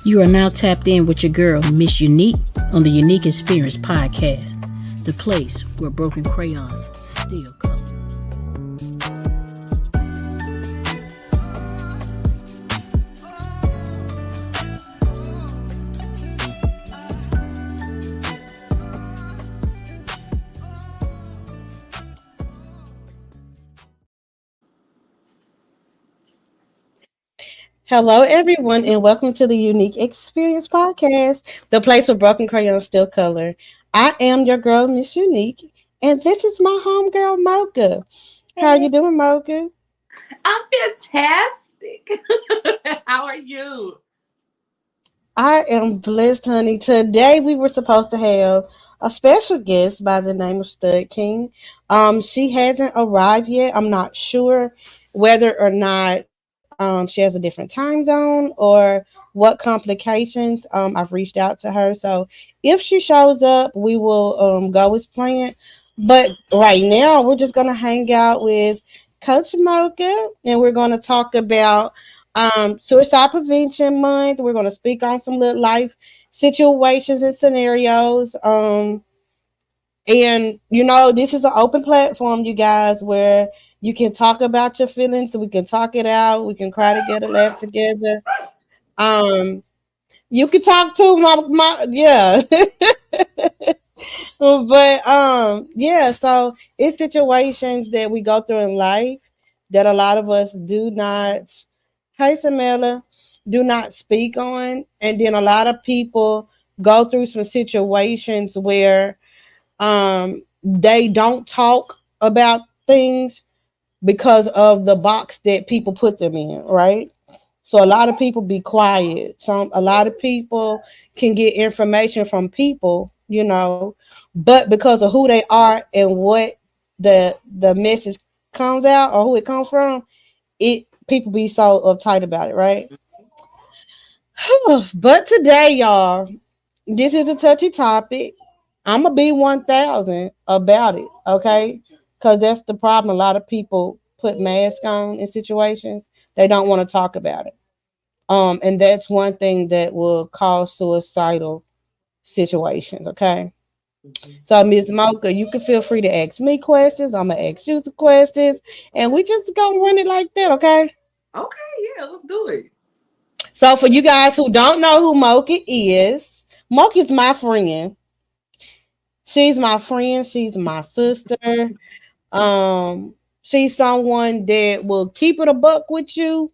You are now tapped in with your girl, Miss Unique, on the Unique Experience Podcast, the place where broken crayons still color. Hello, everyone, and welcome to the Unique Experience Podcast, the place where broken crayons still color. I am your girl, Miss Unique, and this is my homegirl, Mocha. How you doing, Mocha? I'm fantastic. How are you? I am blessed, honey. Today we were supposed to have a special guest by the name of StudKvngg. She hasn't arrived yet. I'm not sure whether or not she has a different time zone or what complications. I've reached out to her, so if she shows up, we will go as planned. But right now, we're just gonna hang out with Coach Mocha, and we're gonna talk about Suicide Prevention Month. We're gonna speak on some little life situations and scenarios. And this is an open platform, you guys, where you can talk about your feelings, we can talk it out, we can cry together, laugh together. Um, you can talk to my yeah. But so it's situations that we go through in life that a lot of us do not, hey Samela, do not speak on. And then a lot of people go through some situations where they don't talk about things because of the box that people put them in, right? So a lot of people be quiet. A lot of people can get information from people, but because of who they are and what the message comes out or who it comes from, it people be so uptight about it, right? But today, y'all, this is a touchy topic. I'm gonna be 1,000 about it, okay? Because that's the problem. A lot of people put masks on in situations. They don't want to talk about it. And that's one thing that will cause suicidal situations, okay? So, Ms. Mocha, you can feel free to ask me questions. I'm gonna ask you some questions, and we just gonna run it like that, okay? Okay, yeah, let's do it. So, for you guys who don't know who Mocha is my friend. She's my friend. She's my sister. She's someone that will keep it a buck with you,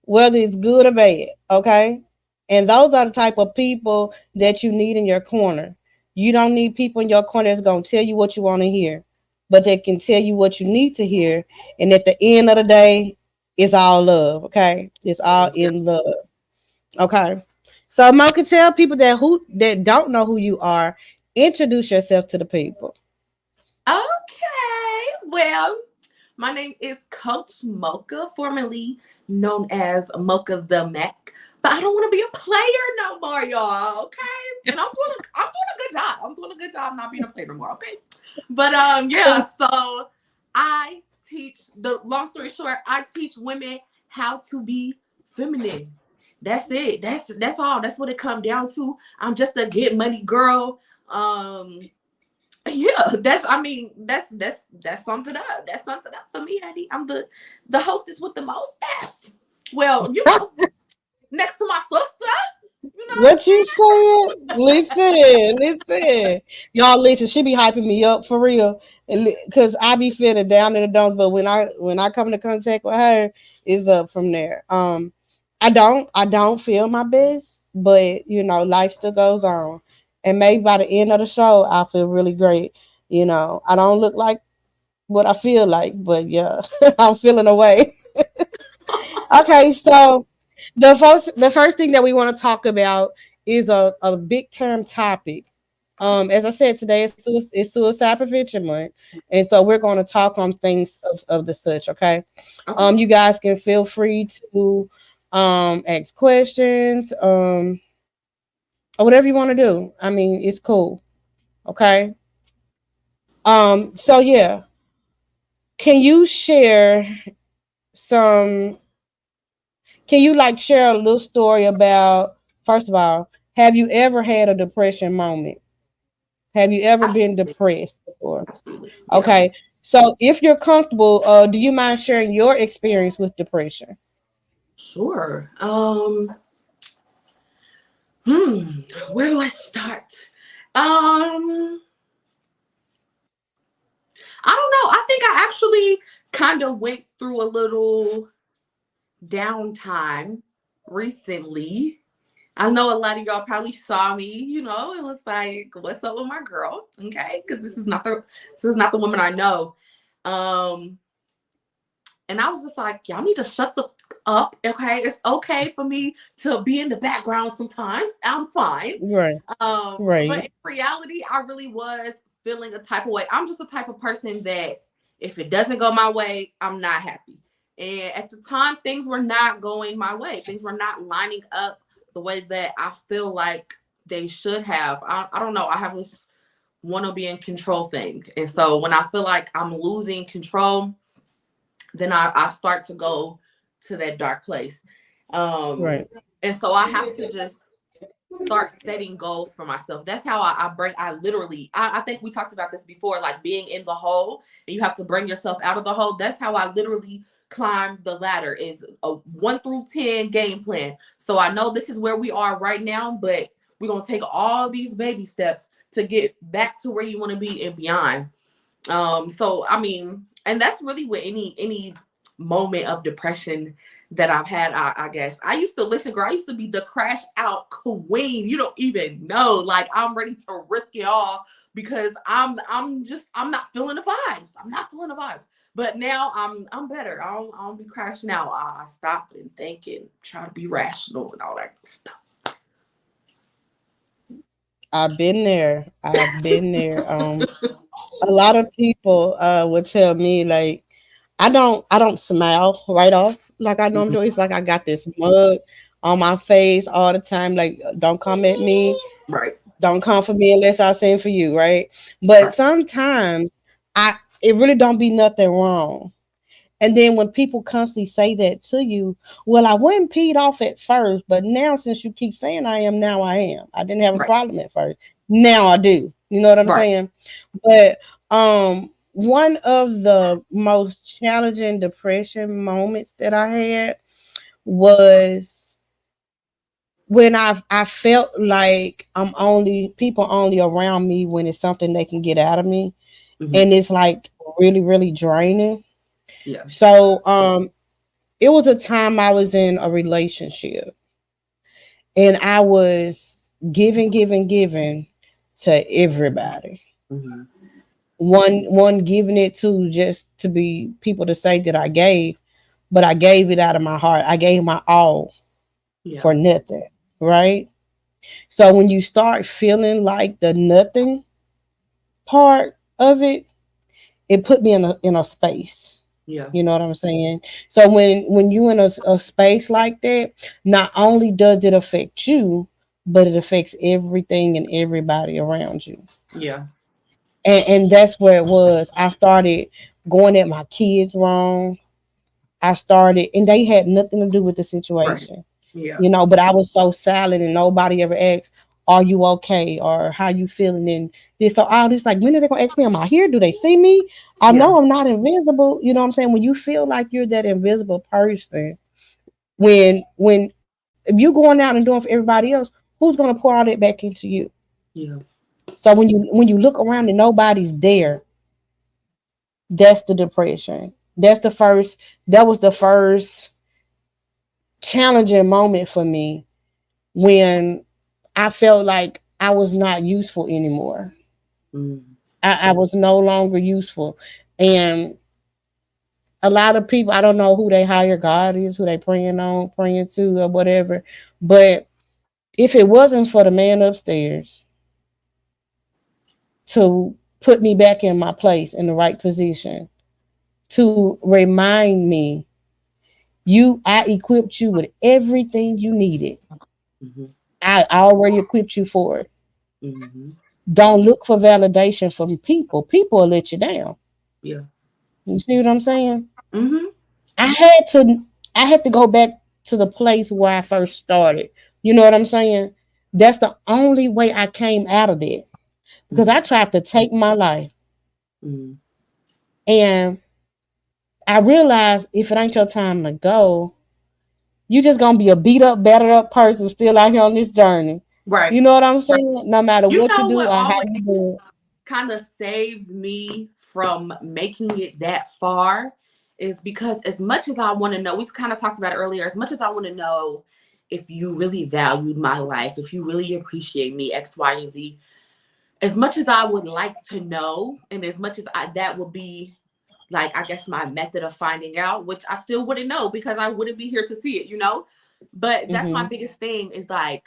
whether it's good or bad. Okay. And those are the type of people that you need in your corner. You don't need people in your corner that's going to tell you what you want to hear, but they can tell you what you need to hear. And at the end of the day, it's all love. Okay. It's all in love. Okay. So Mo can tell people that don't know who you are, introduce yourself to the people. Okay, well, my name is Coach Mocha, formerly known as Mocha the Mac. But I don't want to be a player no more, y'all. Okay, and I'm doing a good job. I'm doing a good job not being a player no more. Okay, but yeah. So I teach. The long story short, I teach women how to be feminine. That's it. That's all. That's what it comes down to. I'm just a get money girl. Yeah, that sums it up. That sums it up for me, honey. I'm the hostess with the most ass. Well, next to my sister. What you said? Listen. Y'all listen, she be hyping me up for real. And because I be feeling down in the dumps, but when I come into contact with her, it's up from there. I don't feel my best, but life still goes on. And maybe by the end of the show, I'll feel really great. I don't look like what I feel like, but yeah, I'm feeling away. Okay, so the first thing that we want to talk about is a big term topic. As I said, today is Suicide Prevention Month, and so we're going to talk on things of the such. Okay, Okay. you guys can feel free to ask questions, or whatever you want to do. I mean, it's cool. Okay. So yeah, can you share some? Can you like share a little story about first of all, have you ever had a depression moment? Have you ever been Absolutely. depressed before? Absolutely. Yeah. Okay. So if you're comfortable, do you mind sharing your experience with depression? Sure. Where do I start? I don't know. I think I actually kind of went through a little downtime recently. I know a lot of y'all probably saw me, and was like, "What's up with my girl?" Okay, because this is not the woman I know. Um, and I was just like, "Y'all need to shut the up." Okay, it's okay for me to be in the background sometimes. I'm fine. Right. But Right. in reality, I really was feeling a type of way. I'm just the type of person that if it doesn't go my way, I'm not happy. And at the time, things were not going my way. Things were not lining up the way that I feel like they should have. I don't know. I have this want to be in control thing. And so when I feel like I'm losing control, then I start to go to that dark place. Um, Right. and so I have to just start setting goals for myself. That's how I think we talked about this before, like being in the hole and you have to bring yourself out of the hole. That's how I literally climb the ladder, is a 1 through 10 game plan. So I know this is where we are right now, but we're going to take all these baby steps to get back to where you want to be and beyond. So I mean, and that's really with any moment of depression that I've had. I guess I used to listen, girl. I used to be the crash out queen. You don't even know. Like I'm ready to risk it all because I'm not feeling the vibes. I'm not feeling the vibes. But now I'm better. I don't be crashing out. I stop and think and try to be rational and all that stuff. I've been there. I've been there. A lot of people would tell me like I don't smile right off like I normally Mhm. do. It's like I got this mug on my face all the time. Like don't come at me, Right. don't come for me unless I send for you, right? But Right. sometimes I it really don't be nothing wrong. And then when people constantly say that to you, well, I wasn't peed off at first, but now since you keep saying I am, now I am. I didn't have a Right. problem at first. Now I do. You know what I'm Right. saying? But one of the most challenging depression moments that I had was when I felt like I'm only people only around me when it's something they can get out of me. Hmm. And it's like really, really draining. Yeah. So it was a time I was in a relationship and I was giving to everybody. Hmm. One giving it to just to be people to say that I gave, but I gave it out of my heart. I gave my all Yeah. for nothing, right? So when you start feeling like the nothing part of it, it put me in a space. Yeah. You know what I'm saying? So when you in a space like that, not only does it affect you, but it affects everything and everybody around you. Yeah. And that's where it was. I started going at my kids wrong. I started, and they had nothing to do with the Right. situation, Yeah. you know. But I was so silent, and nobody ever asked, "Are you okay?" or "How you feeling?" And this, so all this, like, when are they gonna ask me? Am I here? Do they see me? I Yeah. know I'm not invisible. You know what I'm saying? When you feel like you're that invisible person, when if you going out and doing for everybody else, who's gonna pour all that back into you? Yeah. So when you look around and nobody's there, that's the depression. That was the first challenging moment for me when I felt like I was not useful anymore. Mm. I was no longer useful. And a lot of people, I don't know who they hire God is, who they praying to or whatever. But if it wasn't for the man upstairs to put me back in my place in the right position, to remind me I equipped you with everything you needed. Mhm. I already equipped you for it. Mhm. Don't look for validation from people. People will let you down. Yeah. You see what I'm saying? Mhm. I had to I had to go back to the place where I first started You know what I'm saying? That's the only way I came out of that. Because I tried to take my life. Mm. And I realized if it ain't your time to go, you just gonna be a beat up, battered up person still out here on this journey. Right. You know what I'm saying? No matter You what you know do what or how always you do it. kind of saves me from making it that far is because as much as I want to know, we kind of talked about it earlier, as much as I want to know if you really valued my life, if you really appreciate me, X, Y, and Z, as much as I would like to know, and as much as that would be like, I guess my method of finding out, which I still wouldn't know because I wouldn't be here to see it, you know? But that's my biggest thing is like,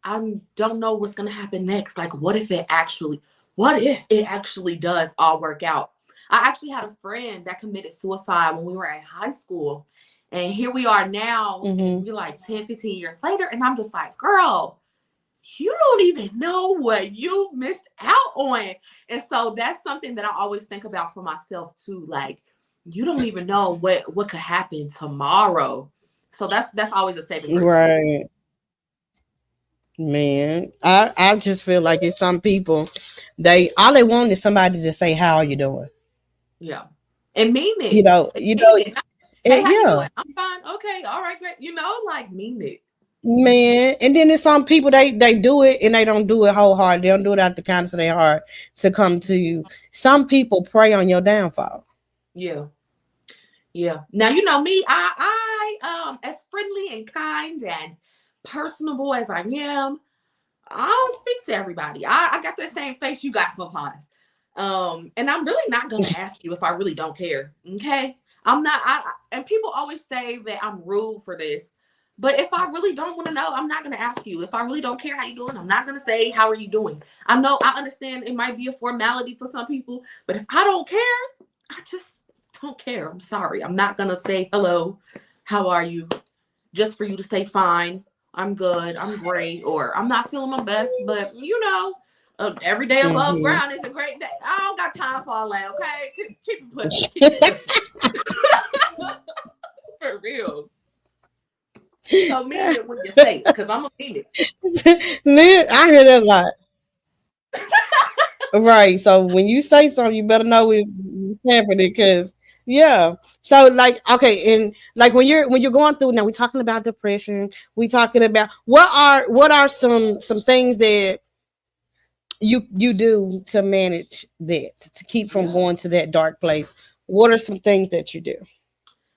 I don't know what's going to happen next. Like, what if it actually does all work out? I actually had a friend that committed suicide when we were in high school. And here we are now, and we're like 10, 15 years later. And I'm just like, girl, you don't even know what you missed out on. And so that's something that I always think about for myself too. Like, you don't even know what could happen tomorrow. So that's always a saving grace. Right. Man, I just feel like it's some people, all they want is somebody to say, how are you doing? Yeah. And mean it. You know, Hey, how you yeah. doing? I'm fine. Okay. All right, great. You know, like mean it. Man, and then there's some people they do it and they don't do it wholehearted. They don't do it out the kindness of their heart to come to you. Some people prey on your downfall. Yeah. Yeah. Now you know me, I as friendly and kind and personable as I am, I don't speak to everybody. I got that same face you got sometimes. And I'm really not gonna ask you if I really don't care. Okay. I'm not and people always say that I'm rude for this. But if I really don't want to know, I'm not gonna ask you. If I really don't care how you doing, I'm not gonna say how are you doing. I know I understand it might be a formality for some people, but if I don't care, I just don't care. I'm sorry. I'm not gonna say hello, how are you? Just for you to say fine. I'm good. I'm great. Or I'm not feeling my best, but you know, every day above ground is a great day. I don't got time for all that. Okay, keep it pushing. Keep it pushing. For real. So mean it when you say it, because I'm gonna mean it. I hear that a lot. Right. So when you say something, you better know it's happening because yeah. So like okay, and like when you're going through now, we're talking about depression. We talking about what are some things that you do to manage that to keep from going to that dark place. What are some things that you do?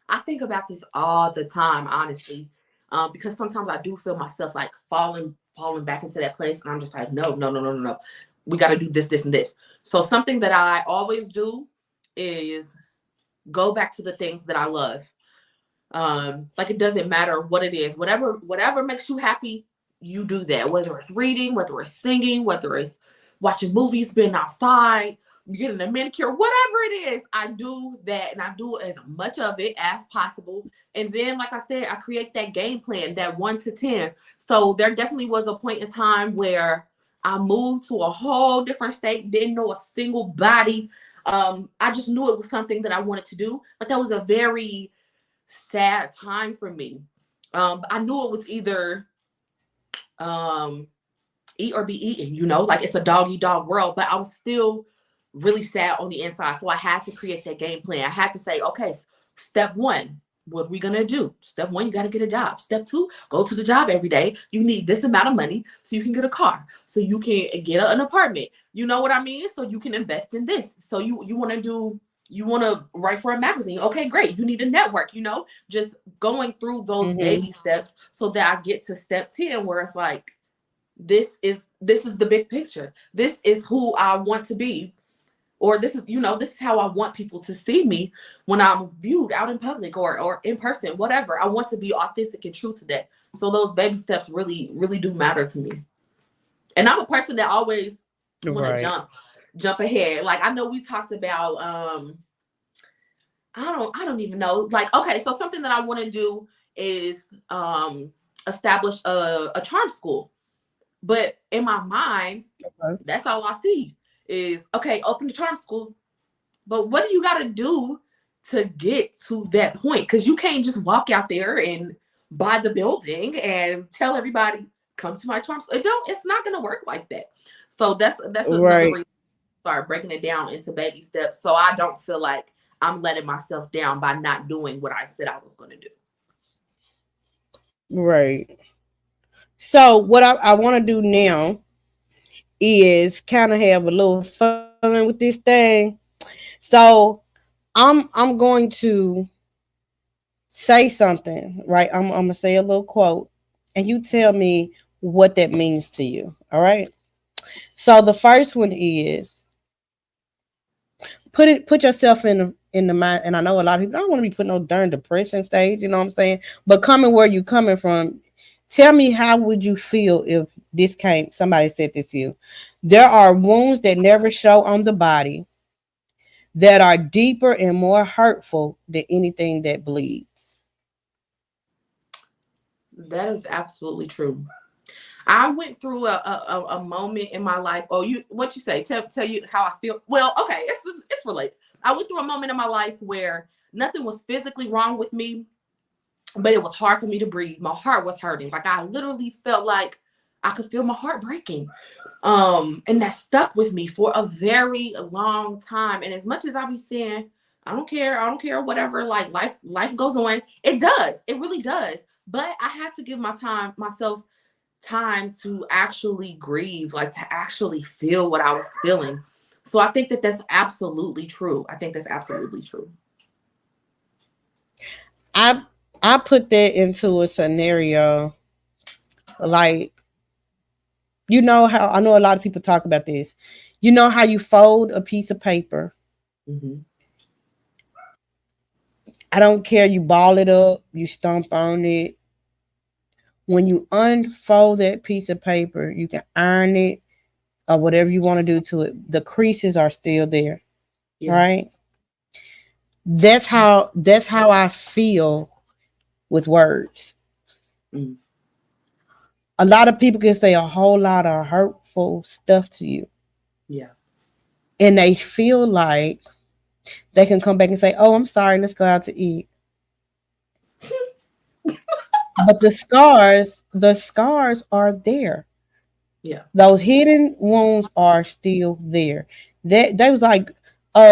I think about this all the time, honestly, because sometimes I do feel myself like falling back into that place, and I'm just like, no, no, no, no, no, no. We got to do this, this, and this. So something that I always do is go back to the things that I love. Like it doesn't matter what it is, whatever makes you happy, you do that. Whether it's reading, whether it's singing, whether it's watching movies, being outside, getting a manicure, whatever it is, I do that, and I do as much of it as possible. And then, like I said, I create that game plan, that 1 to 10. So there definitely was a point in time where I moved to a whole different state, didn't know a single body. I just knew it was something that I wanted to do, but that was a very sad time for me. I knew it was either eat or be eaten, you know, like it's a dog eat dog world, but I was still really sad on the inside. So I had to create that game plan. I had to say, okay, step 1, what are we gonna do? Step 1, you got to get a job. Step 2, go to the job every day. You need this amount of money so you can get a car, so you can get an apartment. You know what I mean? So you can invest in this. So you want to write for a magazine. Okay, great. You need a network, you know, just going through those baby steps so that I get to step 10 where it's like, this is the big picture. This is who I want to be. Or this is, you know, this is how I want people to see me when I'm viewed out in public or in person, whatever. I want to be authentic and true to that. So those baby steps really, really do matter to me. And I'm a person that always want to jump ahead. Like I know we talked about I don't even know. Like, okay, so something that I want to do is establish a charm school. But in my mind, that's all I see is, okay, open the charm school. But what do you got to do to get to that point? Because you can't just walk out there and buy the building and tell everybody come to my charm school. It's not gonna work like that. So that's another Right. reason I start breaking it down into baby steps, so I don't feel like I'm letting myself down by not doing what I said I was gonna do. Right. So what I want to do now is kind of have a little fun with this thing. So I'm going to say something, right? I'm gonna say a little quote, and you tell me what that means to you. All right. So the first one is put yourself in the mind. And I know a lot of people don't want to be put no darn depression stage. You know what I'm saying? But coming where you coming from, tell me how would you feel if this came? Somebody said this to you. There are wounds that never show on the body that are deeper and more hurtful than anything that bleeds. That is absolutely true. I went through a moment in my life. Oh, what you say? Tell you how I feel. Well, okay, it's related. I went through a moment in my life where nothing was physically wrong with me, but it was hard for me to breathe. My heart was hurting. Like I literally felt like I could feel my heart breaking. And that stuck with me for a very long time. And as much as I be saying, I don't care, whatever, like life goes on. It does. It really does. But I had to give myself time to actually grieve, like to actually feel what I was feeling. So I think that that's absolutely true. I think that's absolutely true. I I put that into a scenario like you know how I know a lot of people talk about this. You know how you fold a piece of paper. Mm-hmm. I don't care. You ball it up, you stomp on it. When you unfold that piece of paper, you can iron it or whatever you want to do to it. The creases are still there, Yeah. right? That's how I feel with words. Mm. A lot of people can say a whole lot of hurtful stuff to you, Yeah. and they feel like they can come back and say, "Oh, I'm sorry. Let's go out to eat." But the scars are there. Yeah. Those hidden wounds are still there. That they was like,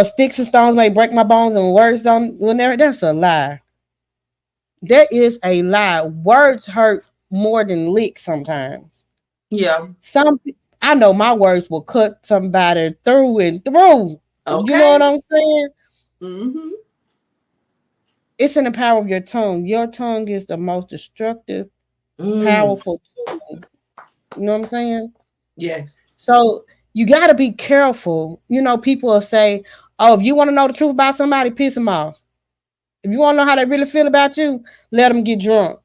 sticks and stones may break my bones and words don't will never. That's a lie. That is a lie. Words hurt more than licks sometimes. Yeah. Some I know my words will cut somebody through and through. You know what Okay. I'm saying? Mm-hmm. It's in the power of your tongue. Your tongue is the most destructive, Mm. powerful tool. You know what I'm saying? Yes. So you got to be careful. You know, people will say, "Oh, if you want to know the truth about somebody, piss them off. If you want to know how they really feel about you, let them get drunk."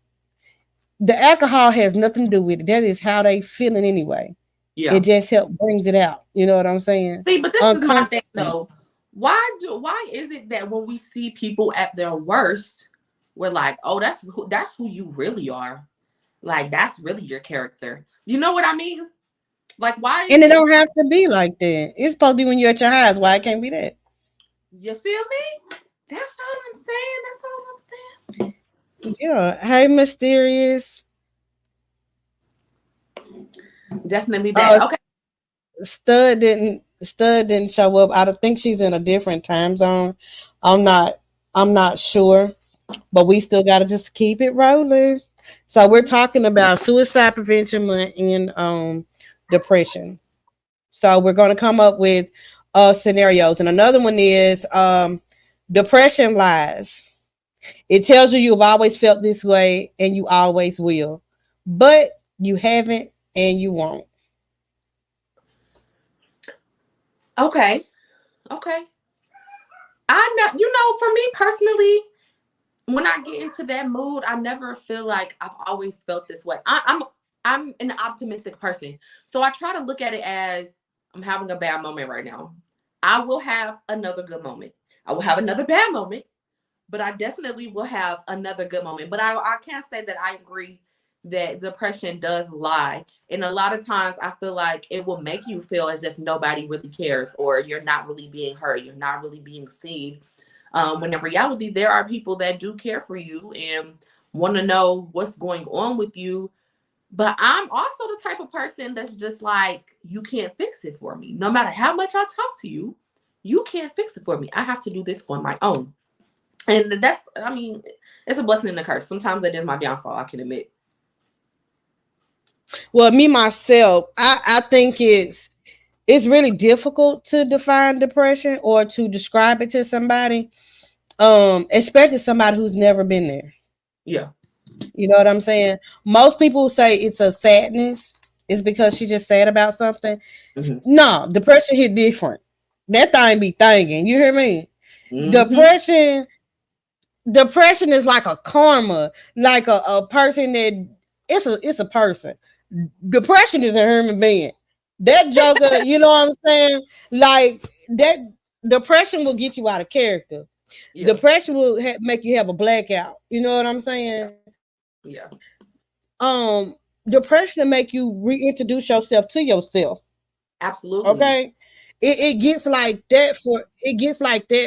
The alcohol has nothing to do with it. That is how they feeling anyway. It Yeah. just help brings it out. You know what I'm saying? See, but this is my thing Unconsciously. though. Why is it that when we see people at their worst, we're like, oh, that's who you really are. Like that's really your character. You know what I mean? Like why is And it it? don't have to be like that. It's supposed to be when you're at your highest. Why it can't be that? You feel me? That's all I'm saying. That's all I'm Yeah. Hey, mysterious. saying. Definitely that. Uh, Okay. Stud didn't show up. I don't think she's in a different time zone. I'm not. I'm not sure, but we still gotta just keep it rolling. So we're talking about suicide prevention month and depression. So we're gonna come up with scenarios, and another one is depression lies. It tells you you've always felt this way and you always will, but you haven't and you won't. Okay. Okay. I know. For me personally, when I get into that mood, I never feel like I've always felt this way. I'm an optimistic person, so I try to look at it as I'm having a bad moment right now. I will have another good moment. I will have another bad moment, but I definitely will have another good moment. But I can't say that I agree that depression does lie. And a lot of times I feel like it will make you feel as if nobody really cares or you're not really being heard, you're not really being seen. When in reality, there are people that do care for you. And want to know what's going on with you. But I'm also the type of person that's just like, you can't fix it for me. No matter how much I talk to you, you can't fix it for me. I have to do this on my own. And that's, I mean, it's a blessing and a curse. Sometimes that is my downfall, I can admit. Well, me myself, I think it's really difficult to define depression or to describe it to somebody, especially somebody who's never been there. Yeah. You know what I'm saying? Most people say it's a sadness. It's because she just sad about something. Mm-hmm. No, depression hit different. That thing be thinking. You hear me? Mm-hmm. Depression is like a karma, like a person that it's a person. Depression is a human being. That joker, you know what I'm saying? Like that depression will get you out of character. Yeah. Depression will make you have a blackout. You know what I'm saying? Yeah. Depression will make you reintroduce yourself to yourself. Absolutely. Okay. It gets like that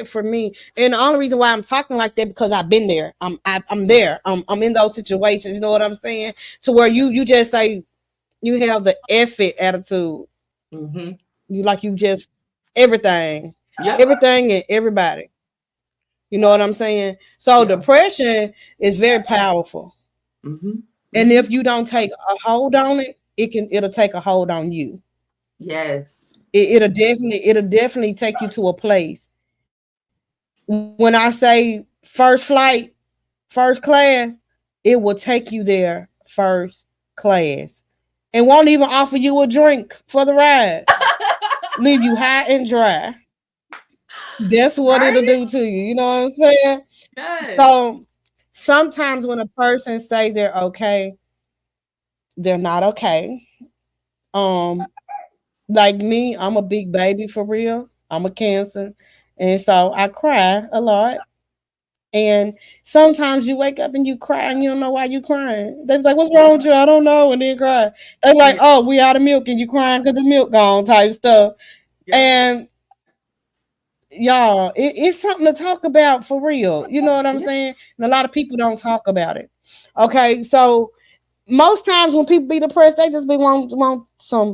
for me, and the only reason why I'm talking like that because I've been there. I'm there. I'm in those situations. You know what I'm saying? To where you just say you have the effort attitude. Mm-hmm. You just everything, everything and everybody. You know what I'm saying? So depression is very powerful, and if you don't take a hold on it, it'll take a hold on you. Yes. It'll definitely take you to a place. When I say first flight, first class, it will take you there first class. And won't even offer you a drink for the ride. Leave you high and dry. That's what it'll do to you. You know what I'm saying? Yes. So sometimes when a person say they're okay, they're not okay. Like me, I'm a big baby for real. I'm a Cancer. And so I cry a lot. And sometimes you wake up and you cry and you don't know why you crying. They be like, "What's wrong with you?" I don't know. And then cry. They be like, "Oh, we out of milk and you crying because the milk gone," type stuff. Yeah. And y'all, it's something to talk about for real. You know what I'm saying? And a lot of people don't talk about it. Okay, so most times when people be depressed, they just be want some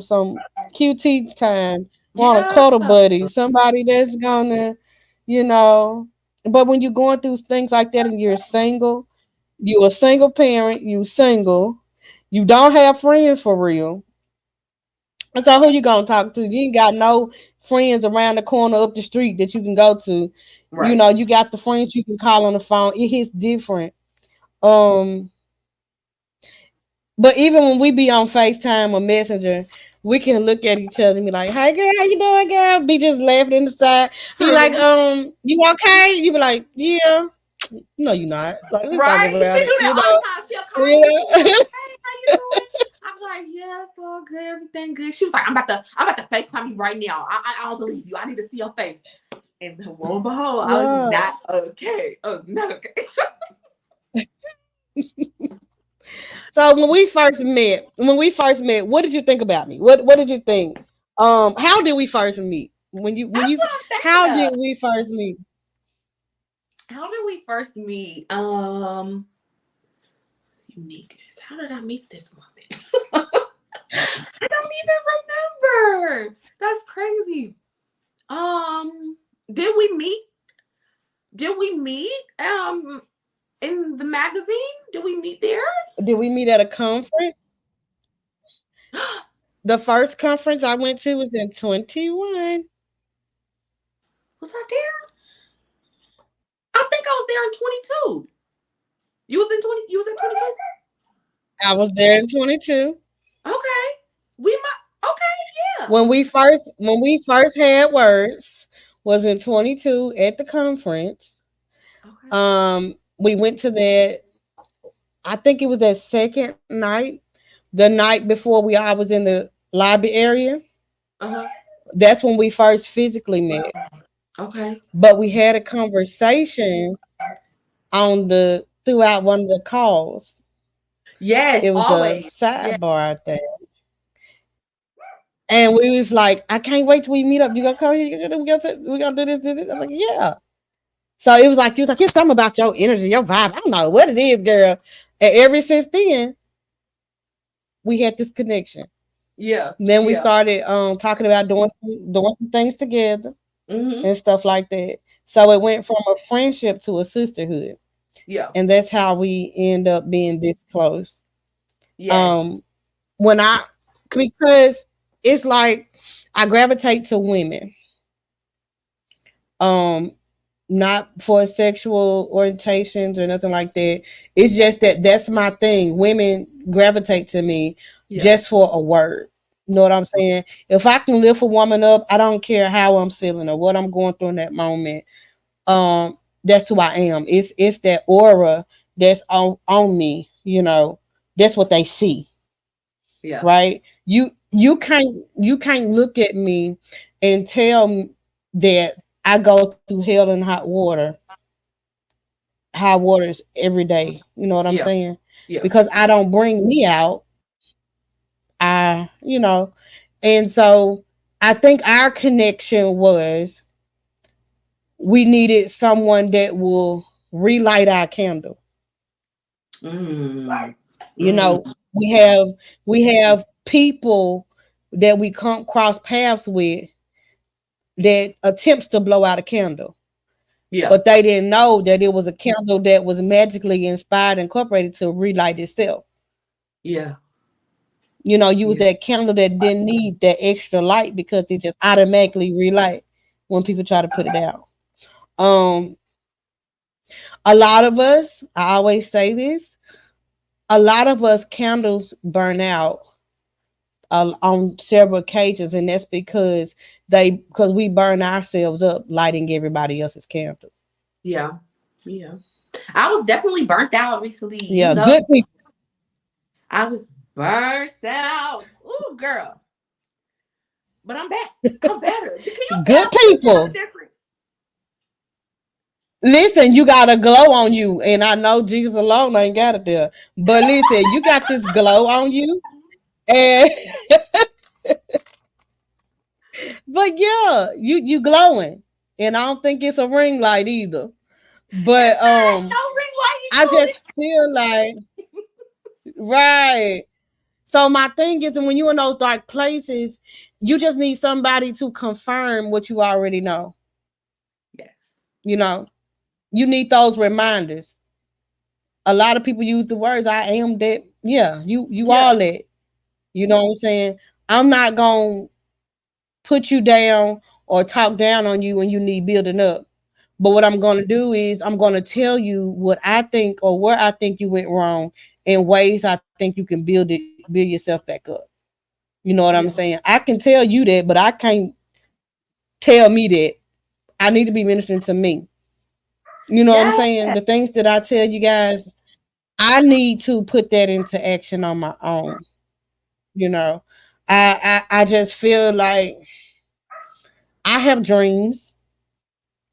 QT time, want a cuddle buddy, somebody that's gonna, you know. But when you're going through things like that and you're a single parent, you single, you don't have friends for real. And so who you gonna talk to? You ain't got no friends around the corner up the street that you can go to. Right. You know, you got the friends you can call on the phone. It hits different. But even when we be on FaceTime or Messenger, we can look at each other and be like, "Hey girl, how you doing, girl?" Be just laughing in the side. Be like, "You okay?" You be like, "Yeah." No, you're not. Like, let's talk about she do that all the time. She'll call me. Like, "Hey, how you doing?" I'm like, "Yeah, it's all good, everything good." She was like, I'm about to FaceTime you right now. I don't believe you. I need to see your face. And lo and behold, I was not okay. Oh, not okay. So when we first met, what did you think about me? What did you think? How did we first meet? How did we first meet? How did we first meet? Uniqueness. How did I meet this woman? I don't even remember. That's crazy. Did we meet? In the magazine? Did we meet there? Did we meet at a conference? The first conference I went to was in 21. Was I there? I think I was there in 22. You was in 22? I was there in 22. Okay. Yeah. When we first had words was in 22 at the conference. Okay. We went to that. I think it was that second night, the night before I was in the lobby area. That's when we first physically met. Okay. But we had a conversation throughout one of the calls. Yes, it was always. a sidebar thing. And we was like, "I can't wait till we meet up. You gonna come here? We gonna do this. I'm like, "Yeah." So it was like, you was like, it's something about your energy, your vibe. I don't know what it is, girl. And ever since then, we had this connection. Yeah. Then we Yeah. started talking about doing some things together Mm-hmm. and stuff like that. So it went from a friendship to a sisterhood. Yeah. And that's how we end up being this close. Yes. Um when I because it's like I gravitate to women. Um Not for sexual orientations or nothing like that. It's just that that's my thing. Women gravitate to me Yeah. just for a word. You know what I'm saying? If I can lift a woman up, I don't care how I'm feeling or what I'm going through in that moment. That's who I am. It's that aura that's on me, you know. That's what they see, Yeah. right? You can't look at me and tell me that I go through hell and hot waters every day. You know what I'm Yeah. saying? Yeah. Because I don't bring me out. And so I think our connection was we needed someone that will relight our candle. Mm. You Mm. know, we have people that we come cross paths with that attempts to blow out a candle, Yeah. but they didn't know that it was a candle that was magically inspired and incorporated to relight itself. Yeah. You was Yeah. that candle that didn't need that extra light because it just automatically relight when people try to put it out. Um, a lot of us, I always say this, a lot of us candles burn out on several occasions, and that's because we burn ourselves up lighting everybody else's candle. Yeah. Yeah. I was definitely burnt out recently. You Yeah, know, good people, I was burnt out. Ooh, girl. But I'm back. I'm better. Can you good tell? Can you tell the people. difference? Listen, you got a glow on you, and I know Jesus alone ain't got it there. But listen, you got this glow on you, and but yeah, you glowing, and I don't think it's a ring light either. But It's not no ring light I included. just feel like right. So my thing is, when you're in those dark places, you just need somebody to confirm what you already know. Yes. You know, you need those reminders. A lot of people use the words "I am that." Yeah, you Yeah. all that. You know what I'm saying? I'm not gonna put you down or talk down on you when you need building up. But what I'm gonna do is I'm gonna tell you what I think or where I think you went wrong in ways I think you can build yourself back up. You know what I'm Yeah. saying? I can tell you that, but I can't tell me that. I need to be ministering to me. You know what I'm Yeah. saying? The things that I tell you guys, I need to put that into action on my own. You know, I just feel like I have dreams,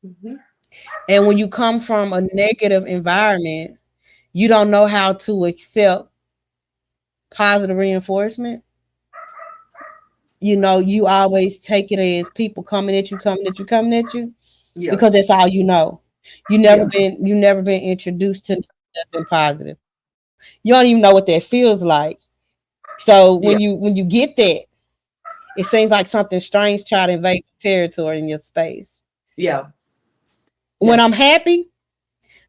Hmm. and when you come from a negative environment, you don't know how to accept positive reinforcement. You always take it as people coming at you, coming at you, coming at you, Yeah. because that's all you know. Yeah. You never been introduced to nothing positive. You don't even know what that feels like. So Yeah. when you get that, it seems like something strange try to invade territory in your space. Yeah. When Yeah. I'm happy,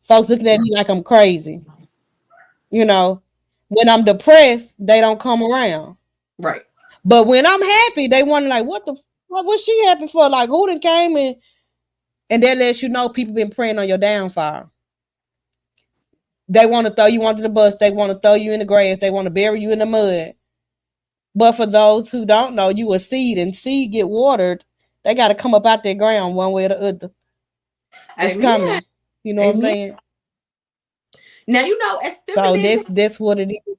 folks looking at me like I'm crazy. You know, when I'm depressed, they don't come around. Right. But when I'm happy, they wonder like, what was she happy for? Like who done came in? And that lets you know people been praying on your downfall. They want to throw you under the bus. They want to throw you in the grass. They want to bury you in the mud. But for those who don't know, you a seed, and seed get watered. They got to come up out that ground one way or the other. It's Amen. coming. You know what I'm Amen. saying? Now you know, as So feminine, this what it is.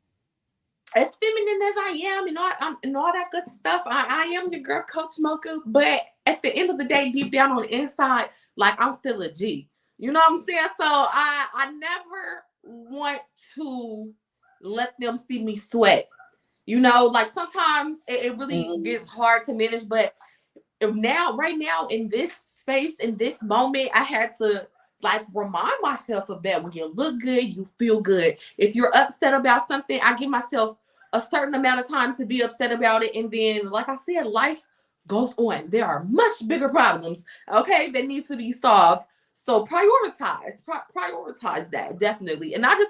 as feminine as I am, and all that good stuff, I am your girl, Coach Mocha. But at the end of the day, deep down on the inside, like I'm still a G. You know what I'm saying? So I never want to let them see me sweat. You know, like sometimes it really Mm-hmm. gets hard to manage, but now, right now, in this space, in this moment, I had to like remind myself of that. When you look good, you feel good. If you're upset about something, I give myself a certain amount of time to be upset about it. And then, like I said, life goes on. There are much bigger problems, okay, that need to be solved. So prioritize that, definitely. And I have to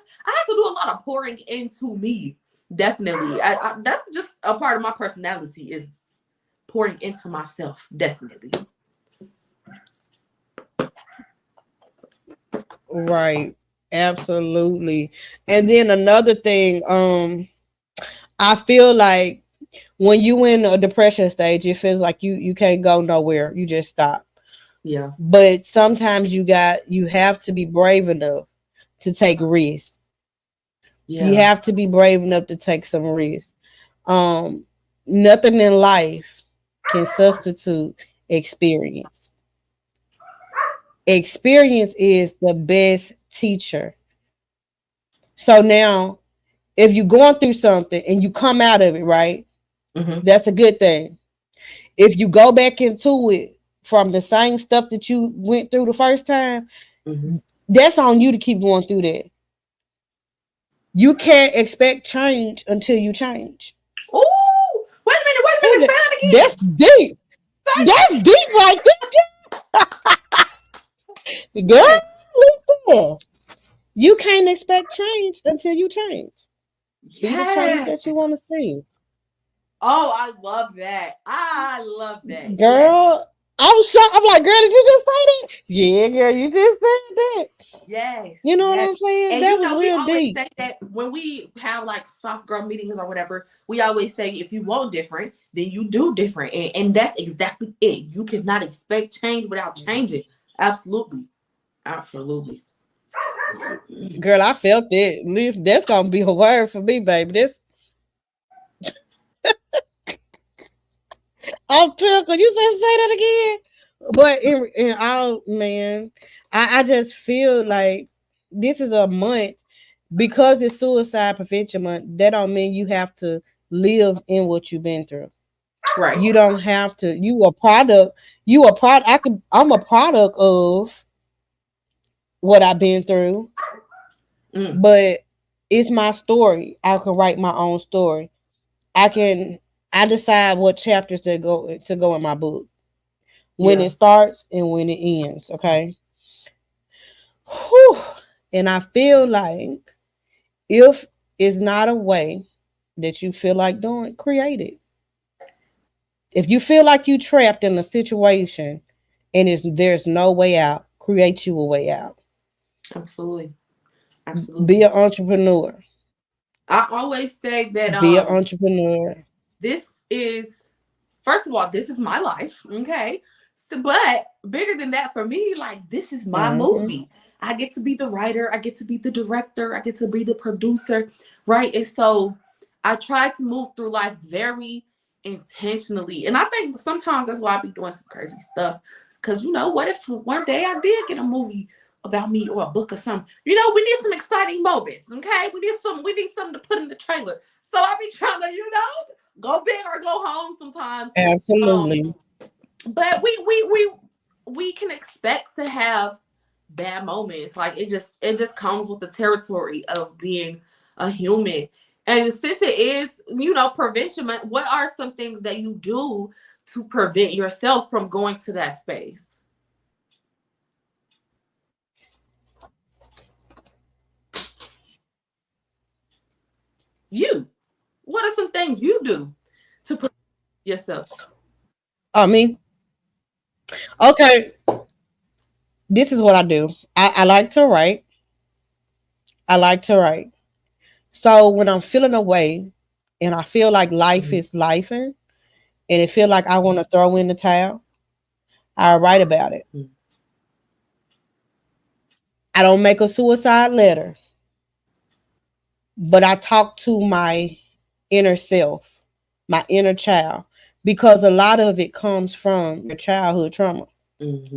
do a lot of pouring into me. Definitely. That's just a part of my personality, is pouring into myself. Definitely. Right. Absolutely. And then another thing, I feel like when you in a depression stage, it feels like you can't go nowhere. You just stop. Yeah. But sometimes you have to be brave enough to take risks. You Yeah. have to be brave enough to take some risks. Um, Nothing in life can substitute experience. Experience is the best teacher. So now, if you're going through something and you come out of it, right, Mm-hmm. that's a good thing. If you go back into it from the same stuff that you went through the first time, Mm-hmm. that's on you to keep going through that. You can't expect change until you change. Oh, wait a minute, say that That's again. deep. That's deep right there. Girl, Yes. listen. You can't expect change until you change. Be the change Yes. that you want to see. Oh, I love that. I love that. Yes. Girl, I'm shocked. I'm like, girl, did you just say that? Yeah, girl, you just said that. Yes. You know what Yes. I'm saying? And That you was know, we real always deep. say that when we have like soft girl meetings or whatever, we always say if you want different, then you do different. And that's exactly it. You cannot expect change without changing. Absolutely. Absolutely. Girl, I felt it. Listen, that's gonna be a word for me, baby. This I'm tickled. You said say that again. But in all man, I just feel like this is a month because it's suicide prevention month. That don't mean you have to live in what you've been through. Right. You don't have to. You a product. You a product. I'm a product of what I've been through, Mm. but it's my story. I can write my own story. I can. I decide what chapters to go in my book, when Yeah. it starts and when it ends. Okay. Whew. And I feel like if it's not a way that you feel like doing, create it. If you feel like you trapped in a situation and there's no way out, create you a way out. Absolutely. Be Absolutely. an entrepreneur. I always say that Be an entrepreneur. this is, first of all, this is my life, okay? So, but bigger than that for me, like this is my Mm-hmm. movie. I get to be the writer, I get to be the director, I get to be the producer, right? And so I try to move through life very intentionally. And I think sometimes that's why I be doing some crazy stuff. Cause you know, what if one day I did get a movie about me or a book or something? You know, we need some exciting moments, okay? We need something to put in the trailer. So I be trying to, go big or go home sometimes. Absolutely. But we can expect to have bad moments. Like it just comes with the territory of being a human. And since it is, prevention, what are some things that you do to prevent yourself from going to that space? You. What are some things you do to prevent yourself? I mean, okay, this is what I do. I like to write. I like to write. So when I'm feeling away and I feel like life Mhm. is life and it feel like I want to throw in the towel, I write about it. Mhm. I don't make a suicide letter, but I talk to my inner self, my inner child, because a lot of it comes from your childhood trauma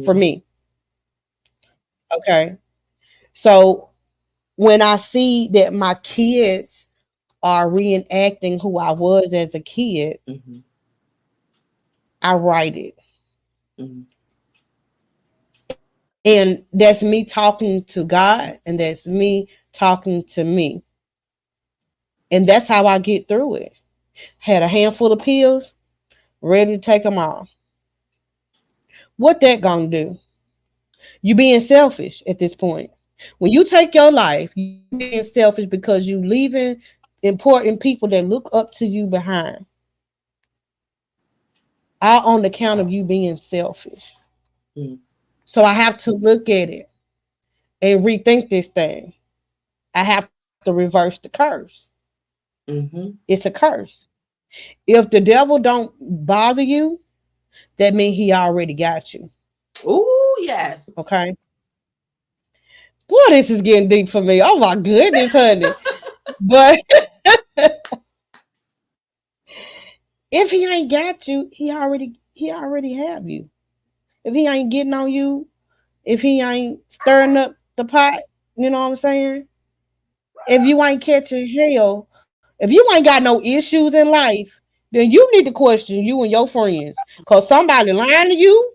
for Mhm. me. Okay. So when I see that my kids are reenacting who I was as a kid, Mhm. I write it. Mhm. And that's me talking to God, and that's me talking to me. And that's how I get through it. Had a handful of pills, ready to take them all. What that gonna do? You being selfish at this point. When you take your life, you being selfish because you leaving important people that look up to you behind. All on the count of you being selfish. Mm. So I have to look at it and rethink this thing. I have to reverse the curse. Mm-hmm. It's a curse. If the devil don't bother you, that means he already got you. Oh, yes. Okay. Boy, this is getting deep for me. Oh my goodness, honey. But if he ain't got you, he already have you. If he ain't getting on you, if he ain't stirring up the pot, you know what I'm saying? If you ain't catching hell, if you ain't got no issues in life, then you need to question you and your friends. Cause somebody lying to you,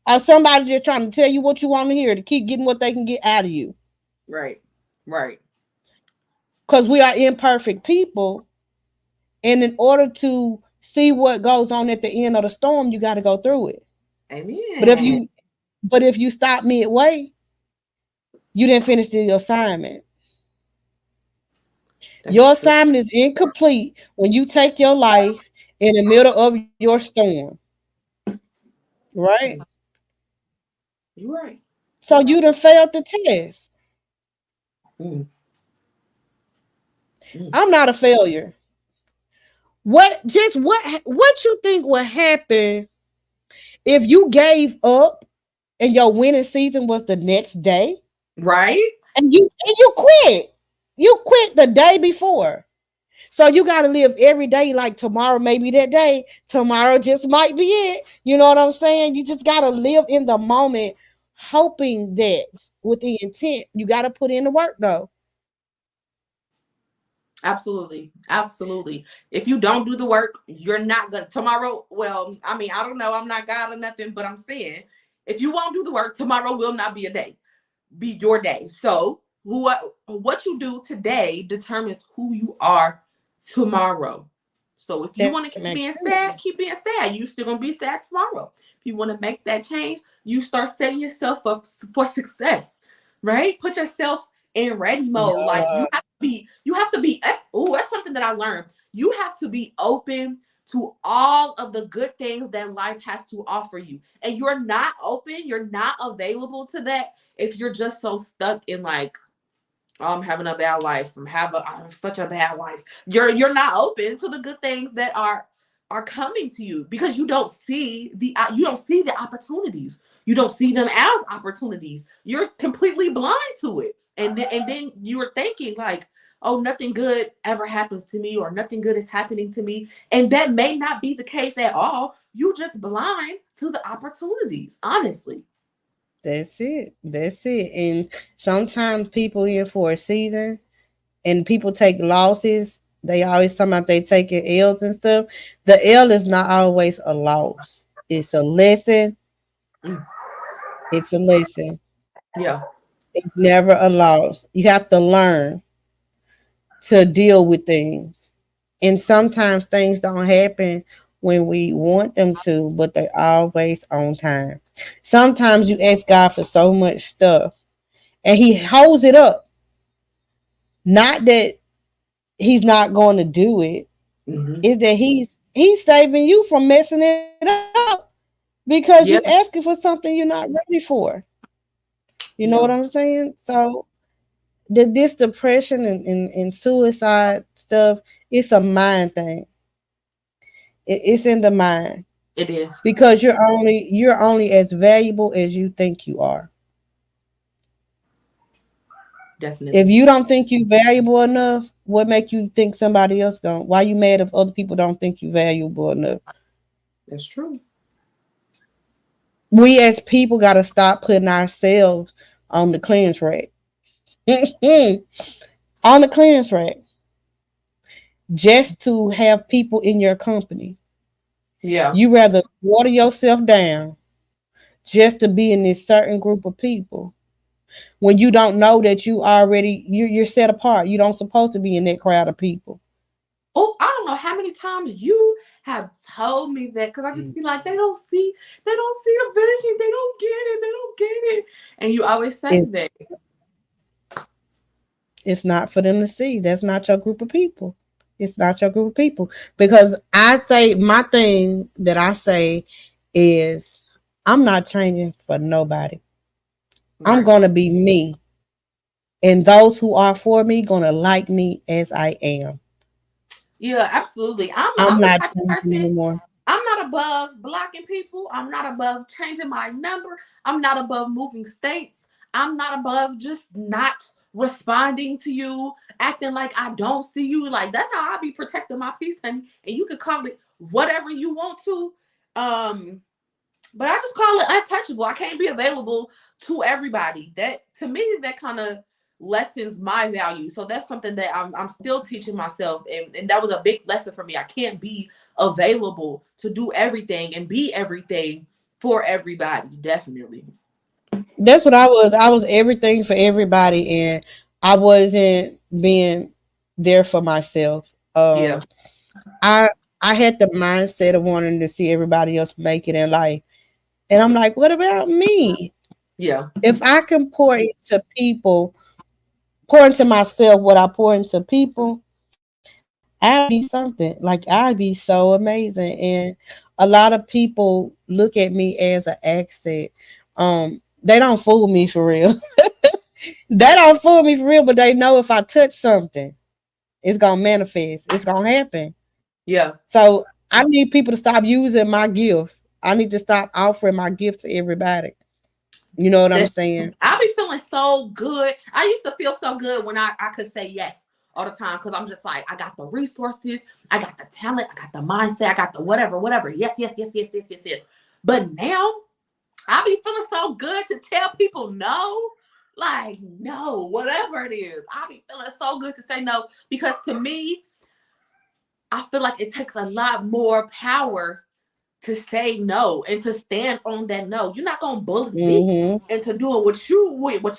or somebody just trying to tell you what you want to hear to keep getting what they can get out of you. Right. Right. Because we are imperfect people. And in order to see what goes on at the end of the storm, you got to go through it. But if Amen. you but if you stop midway, you didn't finish the assignment. That is Your true. assignment is incomplete when you take your life in the middle of your storm, right? Mm. You're right. So You're you right. done failed the test. Mm. Mm. I'm not a failure. What you think would happen if you gave up and your winning season was the next day Right? and you quit? You quit the day before. So you got to live every day like tomorrow may be that day. Tomorrow just might be it. You know what I'm saying? You just got to live in the moment, hoping that with the intent, you got to put in the work though. Absolutely. Absolutely. If you don't do the work, you're not gonna tomorrow. Well, I mean, I don't know. I'm not God or nothing, but I'm saying if you won't do the work, tomorrow will not be a day. Be your day. So what you do today determines who you are tomorrow. So if you That want to makes sense. keep being sad. You still gonna be sad tomorrow. If you want to make that change, you start setting yourself up for success. Right? Put yourself in ready mode. Like Yeah, you have to be. That's something that I learned. You have to be open to all of the good things that life has to offer you, and you're not open. You're not available to that if you're just so stuck in like, oh, I'm having a bad life. I'm such a bad life. You're not open to the good things that are coming to you because you don't see the opportunities. You don't see them as opportunities. You're completely blind to it. And then you're thinking like, oh, nothing good ever happens to me or nothing good is happening to me. And that may not be the case at all. You just blind to the opportunities, honestly. that's it. That's it. And sometimes people in for a season and people take losses. They always talking about they taking L's and stuff. The L is not always a loss. It's a lesson. Mm, It's a lesson. yeah. It's never a loss. You have to learn to deal with things. And sometimes things don't happen when we want them to, but they always on time. Sometimes you ask God for so much stuff and he holds it up. Not that he's not going to do it, Hmm. is that he's saving you from messing it up because you Yeah. asking for something you're not ready for. You know what Yeah. I'm saying? So this depression and suicide stuff, it's a mind thing. It's in the mind It is. because you're only as valuable as you think you are. If Definitely. you don't think you valuable enough, what make you think somebody else going? Why you mad if other people don't think you valuable enough? That's true. We as people got to stop putting ourselves on the clearance rack. On the clearance rack, just to have people in your company. Yeah. You rather water yourself down just to be in this certain group of people when you don't know that you're set apart. You don't supposed to be in that crowd of people. Oh, I don't know how many times you have told me that because I just be like, they don't see the vision, they don't get it, they don't get it. And you always say It's that. it's not for them to see. That's not your group of people. It's not your group of people. Because I say my thing that I say is I'm not changing for nobody. I'm Right. gonna be me. And those who are for me gonna like me as I am. Yeah, absolutely. I'm I'm the not type of changing person. anymore. I'm not above blocking people. I'm not above changing my number. I'm not above moving states. I'm not above just not responding to you, acting like I don't see you. Like that's how I be protecting my peace, and you can call it whatever you want to. Um, but I just call it untouchable. I can't be available to everybody. That to me, that kind of lessens my value. So that's something that I'm still teaching myself. And that was a big lesson for me. I can't be available to do everything and be everything for everybody. Definitely. That's what I was. I was everything for everybody, and I wasn't being there for myself. Yeah. I I had the mindset of wanting to see everybody else make it in life, and I'm like, what about me? Yeah. If I can pour into people, pour into myself what I pour into people, I'd be something. Like I'd be so amazing. And a lot of people look at me as an asset. They don't fool me for real. They don't fool me for real, but they know if I touch something, it's gonna manifest. It's gonna happen. Yeah. So I need people to stop using my gift. I need to stop offering my gift to everybody. You know what I'm That's saying? I be feeling so good. I used to feel so good when I could say yes all the time because I'm just like, I got the resources, I got the talent, I got the mindset, I got the whatever, whatever. Yes, yes, yes, yes, yes, yes, yes. But now I be feeling so good to tell people no. Like, no, whatever it is. I be feeling so good to say no because to me, I feel like it takes a lot more power to say no and to stand on that no. You're not gonna bully me Mm-hmm. into doing what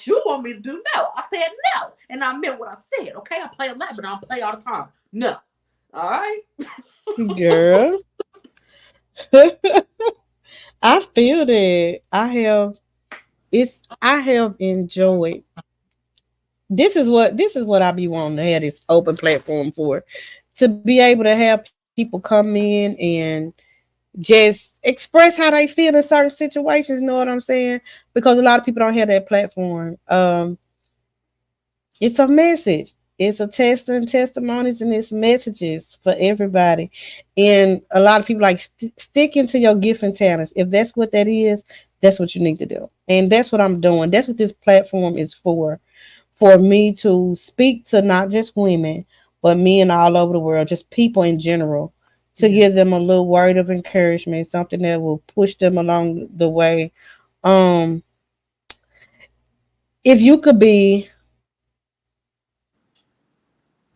you want me to do. No, I said no, and I meant what I said. Okay, I play a lot, but I don't play all the time. No, all right. Girl. I feel that I have enjoyed this is what I be wanting to have this open platform for. To be able to have people come in and just express how they feel in certain situations, you know what I'm saying? Because a lot of people don't have that platform. It's a message. It's a test and testimonies and it's messages for everybody. And a lot of people like sticking to your gift and talents. If that's what that is, that's what you need to do. And that's what I'm doing. That's what this platform is for me to speak to not just women, but men all over the world, just people in general, to Yeah. give them a little word of encouragement, something that will push them along the way. Um, if you could be,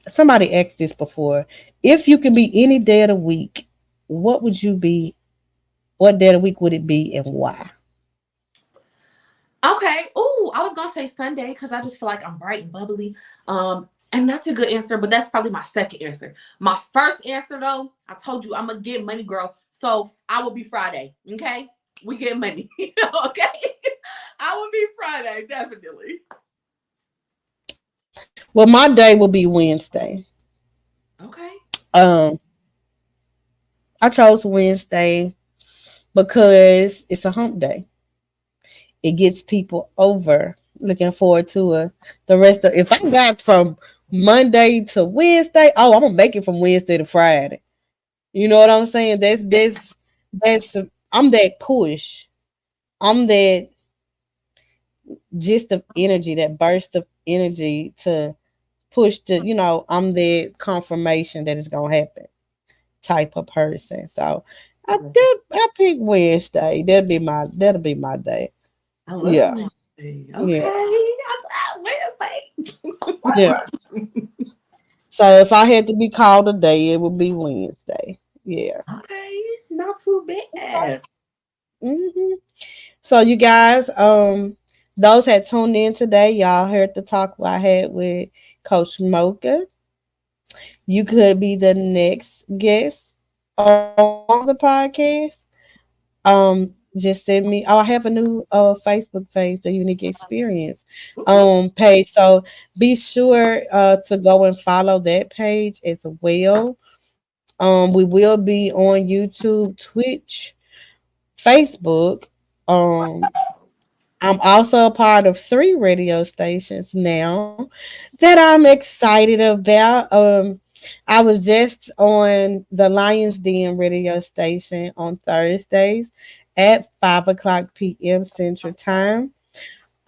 somebody asked this before, if you could be any day of the week, what would you be? What day of the week would it be and why? Okay. Ooh, I was gonna say Sunday because I just feel like I'm bright and bubbly. And that's a good answer, but that's probably my second answer. My first answer though, I told you I'm a get money girl, so I will be Friday. Okay, we get money. Okay, I will be Friday definitely. Well, my day will be Wednesday. Okay. Um, I chose Wednesday because it's a hump day. It gets people over. Looking forward to the rest of. If I got from Monday to Wednesday, oh, I'm gonna make it from Wednesday to Friday. You know what I'm saying? That's I'm that push. I'm that gist of energy, that burst of energy to push to. I'm the confirmation that it's gonna happen type of person. So I pick Wednesday. That'll be my day. I love Yeah. Wednesday. Okay, Yeah. I love Yeah. Wednesday. So if I had to be called a day, it would be Wednesday. Yeah. Okay, not too bad. hmm So you guys, those had tuned in today. Y'all heard the talk I had with Coach Mocha. You could be the next guest on the podcast. Just send me. Oh, I have a new Facebook page, the Unique Experience page. So be sure to go and follow that page as well. We will be on YouTube, Twitch, Facebook. Um, I'm also a part of 3 radio stations now that I'm excited about. I was just on the Lions Den radio station on Thursdays at 5 o'clock p.m. Central Time.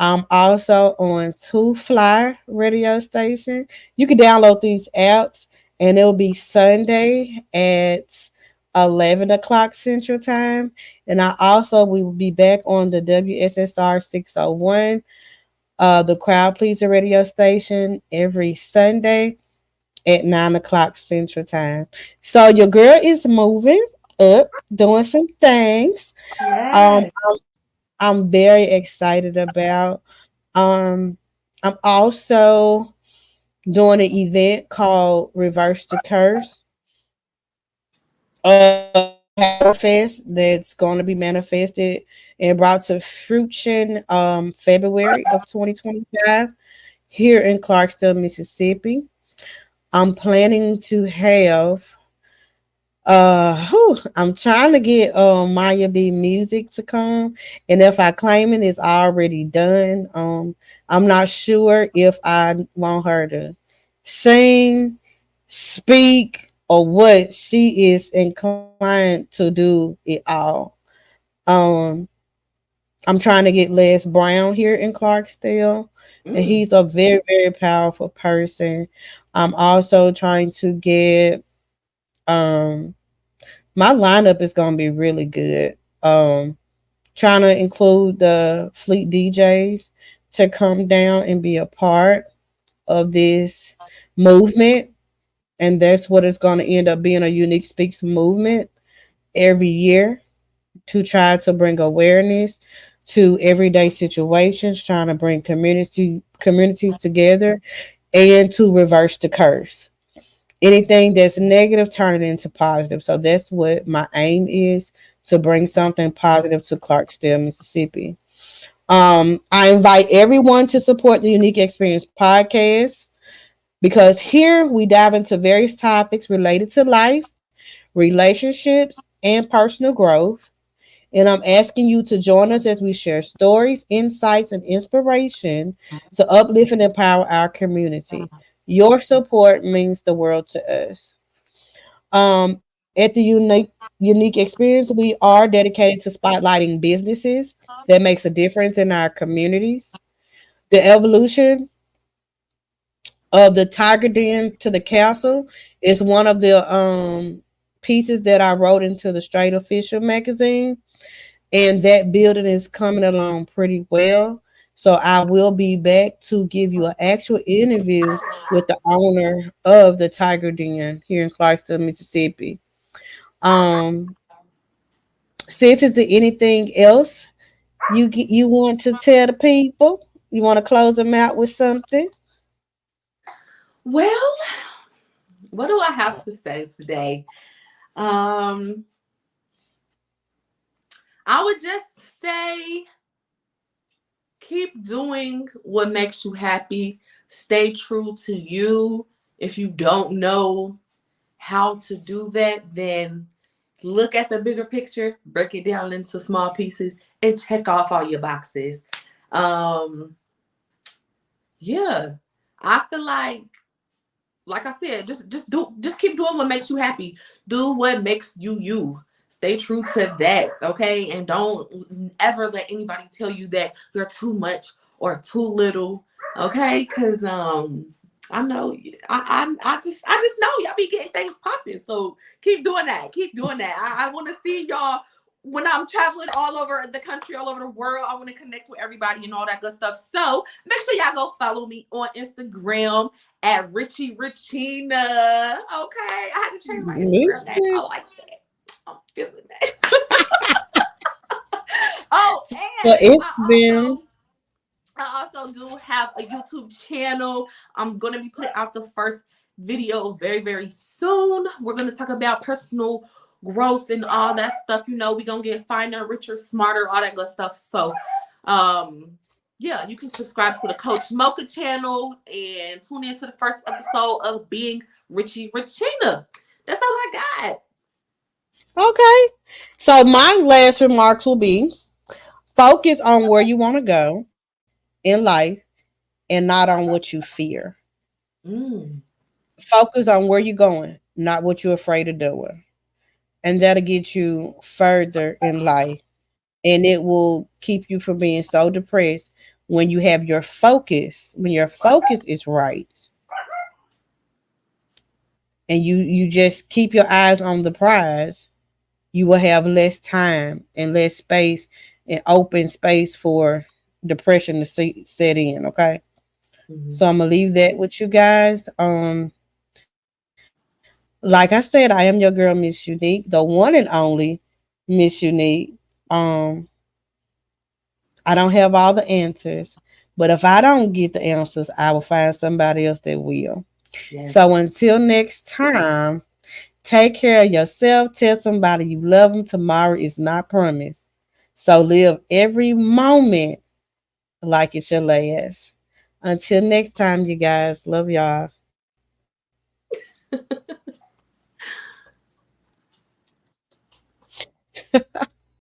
I'm also on Two Fly radio station. You can download these apps, and it'll be Sunday at 11 o'clock Central Time. And I also will be back on the WSSR 601, the Crowd Pleaser radio station, every Sunday at 9 o'clock Central Time. So your girl is moving up, doing some things. Um, Yes. I'm very excited about. Um, I'm also doing an event called Reverse the Curse. Power Fest that's going to be manifested and brought to fruition February of 2025 here in Clarksville, Mississippi. I'm planning to have I'm trying to get Maya B Music to come, and if I claim it, it's already done. I'm not sure if I want her to sing, speak, or what. She is inclined to do it all. Um, I'm trying to get Les Brown here in Clarksdale, and Mm. he's a very, very powerful person. I'm also trying to get um my lineup is gonna be really good. Trying to include the Fleet DJs to come down and be a part of this movement, and that's what it's gonna end up being, a Unique Speaks movement every year to try to bring awareness to everyday situations, trying to bring communities together and to reverse the curse. Anything that's negative, turn it into positive. So that's what my aim is, to bring something positive to Clarksdale, Mississippi. I invite everyone to support the Unique Experience podcast, because here we dive into various topics related to life, relationships, and personal growth. And I'm asking you to join us as we share stories, insights, and inspiration to uplift and empower our community. Your support means the world to us. At the unique experience, we are dedicated to spotlighting businesses that makes a difference in our communities. The evolution of the Tiger Den to the castle is one of the pieces that I wrote into the Straight Official magazine, and that building is coming along pretty well. So I will be back to give you an actual interview with the owner of the Tiger Den here in Clarksville, Mississippi. Um, sis, is there anything else you want to tell the people? You want to close them out with something? Well, what do I have to say today? Um, I would just say keep doing what makes you happy. Stay true to you. If you don't know how to do that, then look at the bigger picture, break it down into small pieces, and check off all your boxes. Um, yeah, I feel like I said, just keep doing what makes you happy. Do what makes you you. Stay true to that, okay? And don't ever let anybody tell you that you're too much or too little, okay? Cause I know I just know y'all be getting things popping. So keep doing that. Keep doing that. I want to see y'all when I'm traveling all over the country, all over the world. I want to connect with everybody and all that good stuff. So make sure y'all go follow me on Instagram at Richie Richina. Okay. I had to change my Instagram name. I Listen. like that. I'm feeling that. Oh, So and it's been I also do have a YouTube channel. I'm going to be putting out the first video very, very soon. We're going to talk about personal growth and all that stuff. You know, we're going to get finer, richer, smarter, all that good stuff. So, yeah, you can subscribe to the Coach Mocha channel and tune in to the first episode of Being Richie Richina. That's all I got. okay. So my last remarks will be focus on where you want to go in life and not on what you fear. Mm. Focus on where you're going, not what you're afraid of doing. And that'll get you further in life. And it will keep you from being so depressed when you have your focus, when your focus is right. And you just keep your eyes on the prize, you will have less time and less space and open space for depression to set in. Okay. Mm-hmm. So I'm gonna leave that with you guys. Like I said, I am your girl, Miss Unique, the one and only Miss Unique. Um, I don't have all the answers, but if I don't get the answers, I will find somebody else that will. Yes. So until next time, take care of yourself. Tell somebody you love them. Tomorrow is not promised. So live every moment like it's your last. Until next time, you guys. Love y'all.